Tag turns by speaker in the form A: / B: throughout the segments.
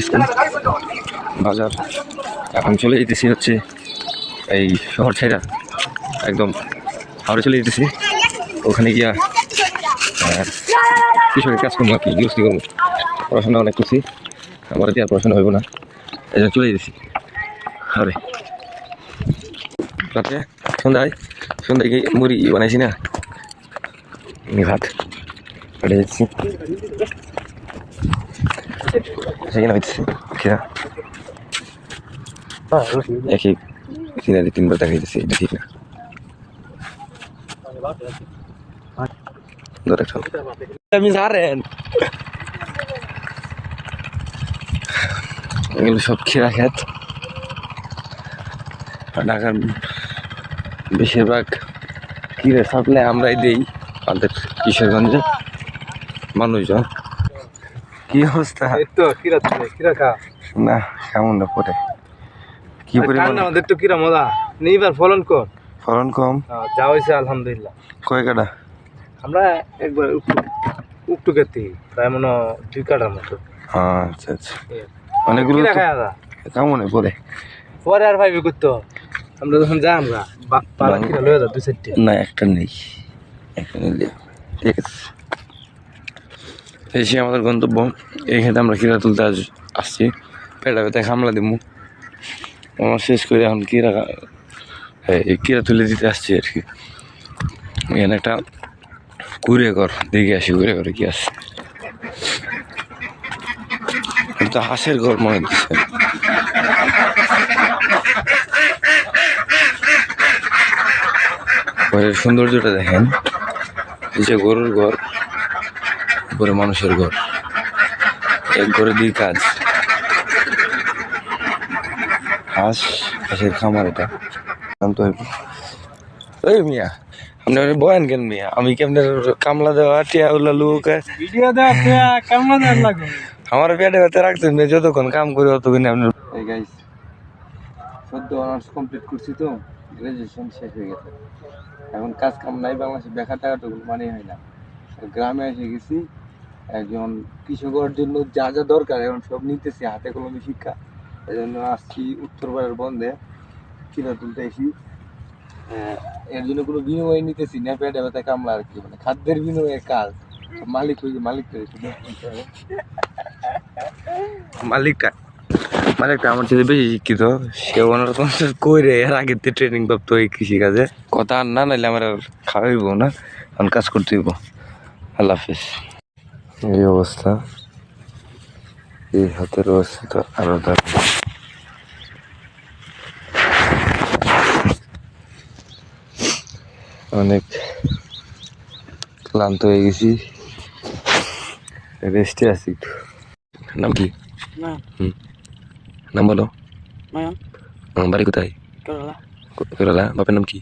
A: School বাজার এখন চলে যেতেছি হচ্ছে এই শহর ছেড়া একদম হাওড়ে চলে যেতেছি। ওখানে গিয়া কৃষকের কাজ করবো আর কি, গৃহস্থী করবো। পড়াশোনা অনেক করছি, আমার দিয়ে আর পড়াশোনা হইব না, এই জন্য চলে যেতেছি হাওড়ে। রাত্রে সন্ধ্যায় কি মুড়ি বানাইছি না, ভাত কাটে যাচ্ছি সেখানে হইতেছি খিরা একই সিনারি 3 বার দেখাইতেছি, এটা ঠিক না। এগুলো সব খিরা খেত, ঢাকার বেশিরভাগ কিরে সাপ্লাই আমরাই দিই আমাদের কিশোরগঞ্জে মানুষজন। কি অবস্থা না কেমন না পরে কি পরিমাণ
B: আমাদের তো কিরা মজা নেইবার ফলন কম যা হয়েছে আলহামদুলিল্লাহ।
A: কয় কাটা
B: আমরা একবার উকটু খেতে প্রায় মনে 2 কাটার মতো।
A: আচ্ছা আচ্ছা, অনেকগুলো কেমন পরে
B: পরে আর ভাইবি করতো আমরা যখন যাই আমরা পালা কিনা লয়ে যা 2-4টা
A: না, একটা নেই, একটা নিলে ঠিক আছে। এসে আমাদের গন্তব্য এইখানে আমরা কিরা তুলতে আসছি, পেটা পেটায় হামলা দিব আমার শেষ করে এখন কিরা তুলে দিতে আসছি আর কি। এখানে একটা কুড়ে ঘর দেখে আসি, কুড়ে ঘরে কি আছে, কিন্তু হাঁসের ঘর মনে হচ্ছে। ঘরের সৌন্দর্যটা দেখেন, নিচে গরুর ঘর, উপরে মানুষের ঘর, এক ঘরে 2 কাজ, হাঁসের খামার। এটা জানতে হইব। ওই মিয়া আপনার বয়ান কেন মিয়া, আমি কেমন কামলা দেওয়া টিয়া উল্লা লোক
B: ভিডিও দেওয়া কামলা দেওয়ার লাগে
A: আমার পেটে ব্যথা রাখছেন যতক্ষণ কাম করি ততক্ষণ আপনার। এই গাইস সদ্য অনার্স কমপ্লিট করছি তো, গ্রাজুয়েশন শেষ হয়ে গেছে, এখন কাজ কাম নাই, বাংলাদেশে বেকার টাকাটুকু মানে হয় না। গ্রামে এসে গেছি, একজন কৃষকের জন্য যা যা দরকার এখন সব নিতেছি, হাতে কলমে শিক্ষা। এই জন্য আসছি উত্তরপাড়ার বন্ধে কিনা তুলতে এসি। এর জন্য কোনো বিনিময় নিতেছি না, পেটে ব্যথা কামলা আর কি, মানে খাদ্যের বিনিময়ে কাজ। মালিক হয়েছে, মালিকটা আমার সাথে বেশি শিক্ষিত, সে ওনার কইরে এর আগে ট্রেনিং প্রাপ্ত এই কৃষিকাজে। কথা আর না নাইলে আমার আর খাওয়াইব না, কারণ কাজ করতে হইব। আল্লাহ হাফিজ। এই অবস্থা, এই হাতের অবস্থা তো আরো দারুণ। অনেক ক্লান্ত হয়ে গেছি, রেস্টে আছি একটু। নাম কি? নাম বলো। বাড়ি কোথায়? কেরালা। বাপের নাম কি?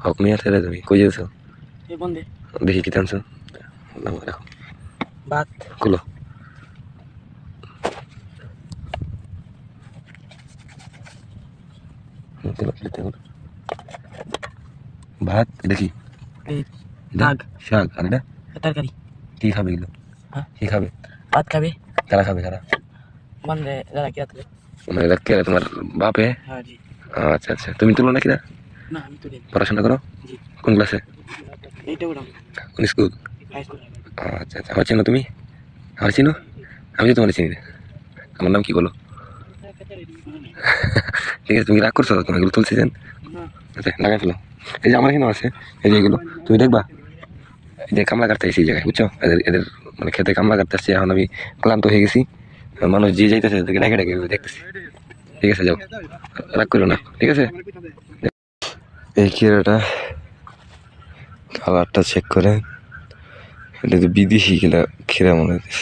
A: হক মিয়া। ছেলে তুমি কই যেছো? দেখি কি টানছো, রাখো খুলো। ভাত দেখি, শাক আর এটা
C: তরকারি।
A: কি খাবে এগুলো? কি খাবে?
C: ভাত খাবে।
A: কারা খাবে? কারা
C: মানে যারা কি আছে
A: মানে কে? তোমার বাপে?
C: হ্যাঁ জি।
A: আচ্ছা আচ্ছা, তুমি তুলো নাকি? না
C: না আমি তুলি।
A: পড়াশোনা করো?
C: জি।
A: কোন ক্লাসে?
C: এইটা ওটা
A: কোন স্কুল?
C: High school.
A: আচ্ছা আচ্ছা, আমার চিনো তুমি? আমার চিনো? আমি তো তোমার চিনি না। আমার নাম কি বলো? ঠিক আছে, তুমি রাগ করছো? তোমার এগুলো তুলছে যেন, আচ্ছা লাগাই ফেলো। এই যে আমার এখানে আছে, এই যে এগুলো তুমি দেখবা, এই যে কামলা কাটতে আসছি এই জায়গায়, বুঝছো? এদের মানে খেতে কামলা কাটতে আসছি। এখন আমি ক্লান্ত হয়ে গেছি, মানুষ যে যাইতেছে ডেকে ডেকে দেখতেছি। ঠিক আছে, যাও, রাগ করো না, ঠিক আছে? এই কিরাটা কালারটা চেক করে, এটা তো বিদেশি খিরা মনে হচ্ছে।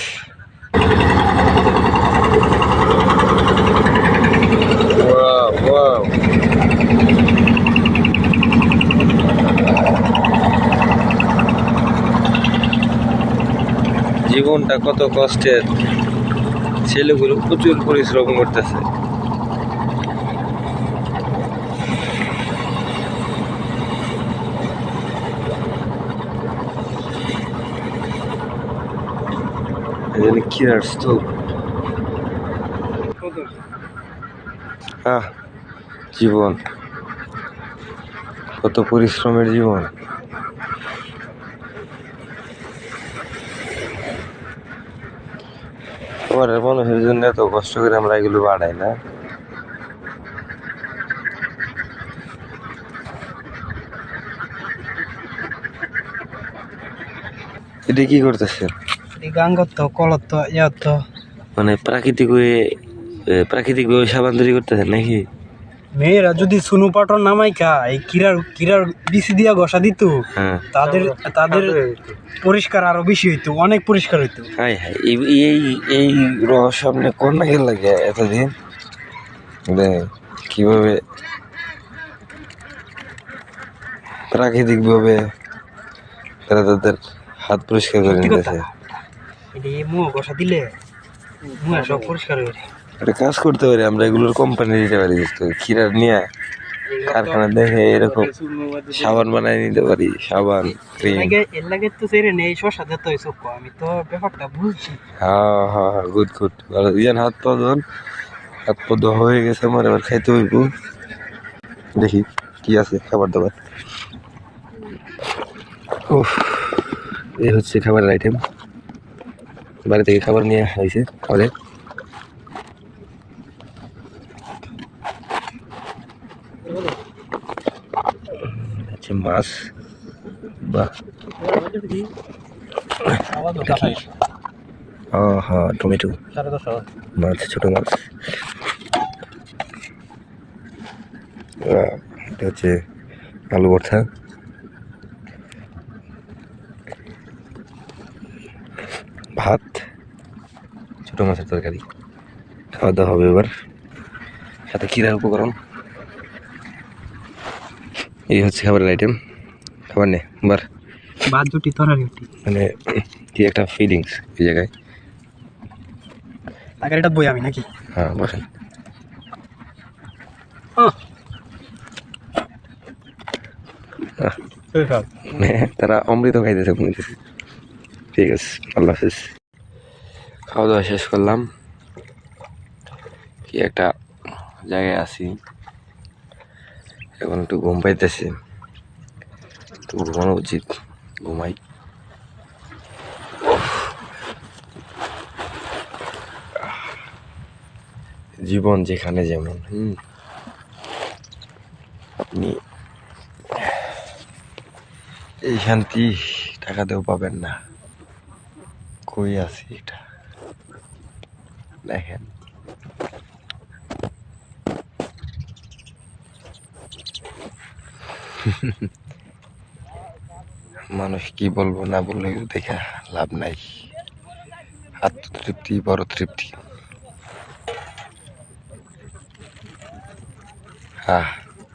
A: জীবনটা কত কষ্টের, ছেলেগুলো প্রচুর পরিশ্রম করতেছে। খিরার স্তূপ জীবন কত পরিশ্রমের জীবন। পরের মানুষের জন্য এত কষ্ট করে আমরা এগুলো বাড়াই না। এটা কি করতেছেন?
C: গান করতো কলত্ত ইয়াত্ত
A: মানে প্রাকৃতিক ভাবে সাবান তৈরি করতেছেন নাকি?
C: মেয়েরা যদি সুনু পাটন নামাইকা এই কিরার বিসি দিয়া ঘষা দিত
A: হ্যাঁ,
C: তাদের পরিষ্কার আরো বেশি হইতো, অনেক পরিষ্কার হইতো।
A: হাই হাই, এই রহস্য সামনে কোন না গেল লাগে এতদিন কিভাবে প্রাকৃতিক ভাবে তারা তাদের হাত পরিষ্কার করে নিতেছে।
C: এটা মুখ ঘষা দিলে মুখ সব পরিষ্কার হয়ে যায়।
A: একটা কাজ করতে পারি আমরা, এগুলোর কোম্পানি দিতে পারি, ক্ষীরার নিয়ে কারখানা দেখে এরকম সাবান বানাই নিতে পারি, সাবান ক্রিম।
C: এর লাগে তো সেরে নেই শসা দিতে হয়েছে, আমি তো ব্যাপারটা বুঝছি।
A: হ্যাঁ হ্যাঁ হ্যাঁ, গুড গুড, ভালো। ইয়ান হাত পা ধোয়া হয়ে গেছে আমার, এবার খাইতে হইব। দেখি কি আছে খাবার দাবার। উফ, এই হচ্ছে খাবারের আইটেম, বাড়ি থেকে খাবার নিয়ে হয়েছে খাবারের। মাছ, বাহ, হ্যাঁ টমেটো মাছ, ছোট মাছ। এটা হচ্ছে আলু ভর্তা, ভাত, ছোট মাছের তরকারি। খাওয়া দাওয়া হবে এবার, সাথে ক্ষীরার উপকরণ। এই হচ্ছে খাবারের আইটেম। খাবার নে বার
C: ভাত দুটি তরকারি
A: মানে কি একটা ফিলিংস এই জায়গায়।
C: তরকারিটা বই আমি নাকি?
A: হ্যাঁ বসেন। তারা অমৃত খাইতেছে বলতেছে। ঠিক আছে, আল্লাহ হাফিজ। খাওয়া দাওয়া শেষ করলাম, কি একটা জায়গায় আছি, এখন একটু ঘুম পাইতেছে, একটু ঘুমানো উচিত, ঘুমাই। জীবন যেখানে যেমন, আপনি এই শান্তি টাকাতেও পাবেন না। কই আছি এটা দেখেন। মানুষ কি বলবো না বললে দেখা লাভ নাই, আত্মতৃপ্তি বড় তৃপ্তি। হ্যাঁ।